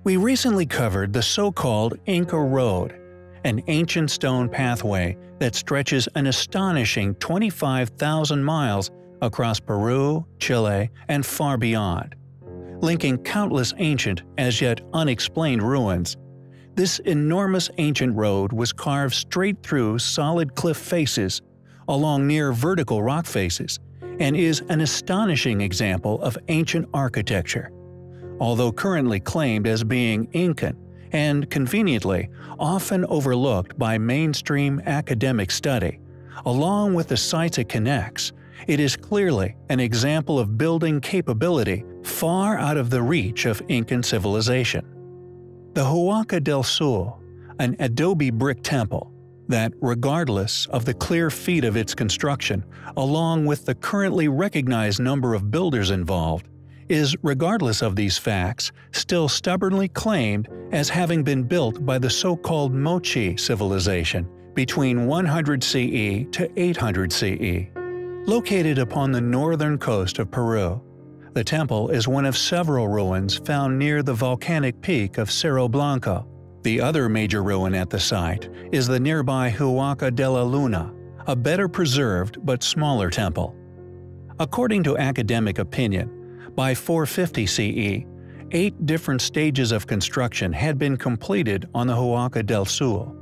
We recently covered the so-called Inca Road, an ancient stone pathway that stretches an astonishing 25,000 miles across Peru, Chile, and far beyond. Linking countless ancient, as yet unexplained ruins, this enormous ancient road was carved straight through solid cliff faces, along near vertical rock faces, and is an astonishing example of ancient architecture. Although currently claimed as being Incan, and conveniently often overlooked by mainstream academic study, along with the sites it connects, it is clearly an example of building capability far out of the reach of Incan civilization. The Huaca del Sul, an adobe brick temple that, regardless of the clear feat of its construction, along with the currently recognized number of builders involved, is, regardless of these facts, still stubbornly claimed as having been built by the so-called Mochi civilization between 100 CE to 800 CE. Located upon the northern coast of Peru, the temple is one of several ruins found near the volcanic peak of Cerro Blanco. The other major ruin at the site is the nearby Huaca de la Luna, a better preserved but smaller temple. According to academic opinion, by 450 CE, 8 different stages of construction had been completed on the Huaca del Sul.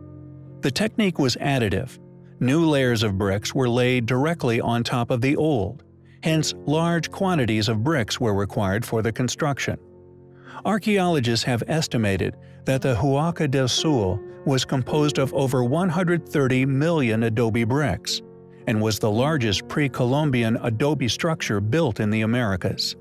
The technique was additive. New layers of bricks were laid directly on top of the old, hence large quantities of bricks were required for the construction. Archaeologists have estimated that the Huaca del Sul was composed of over 130 million adobe bricks, and was the largest pre-Columbian adobe structure built in the Americas.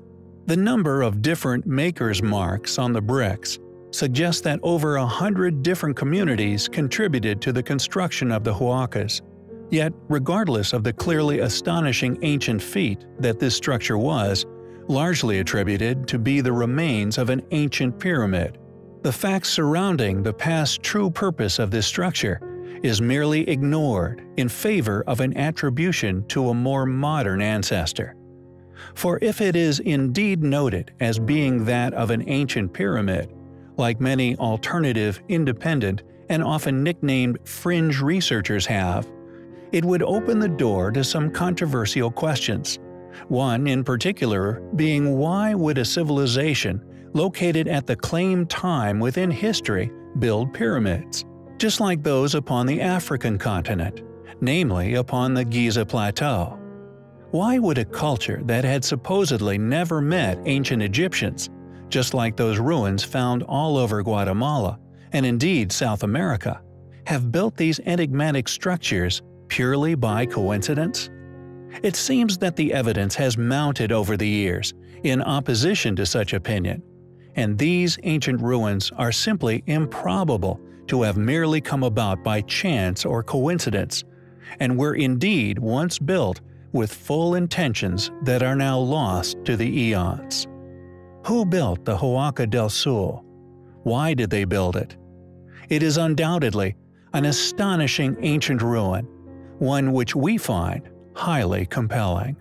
The number of different makers' marks on the bricks suggests that over 100 different communities contributed to the construction of the Huacas. Yet, regardless of the clearly astonishing ancient feat that this structure was, largely attributed to be the remains of an ancient pyramid, the facts surrounding the past true purpose of this structure is merely ignored in favor of an attribution to a more modern ancestor. For if it is indeed noted as being that of an ancient pyramid, like many alternative, independent, and often nicknamed fringe researchers have, it would open the door to some controversial questions. One in particular being, why would a civilization located at the claimed time within history build pyramids, just like those upon the African continent, namely upon the Giza Plateau? Why would a culture that had supposedly never met ancient Egyptians, just like those ruins found all over Guatemala, and indeed South America, have built these enigmatic structures purely by coincidence? It seems that the evidence has mounted over the years in opposition to such opinion, and these ancient ruins are simply improbable to have merely come about by chance or coincidence, and were indeed once built with full intentions that are now lost to the eons. Who built the Huaca del Sul? Why did they build it? It is undoubtedly an astonishing ancient ruin, one which we find highly compelling.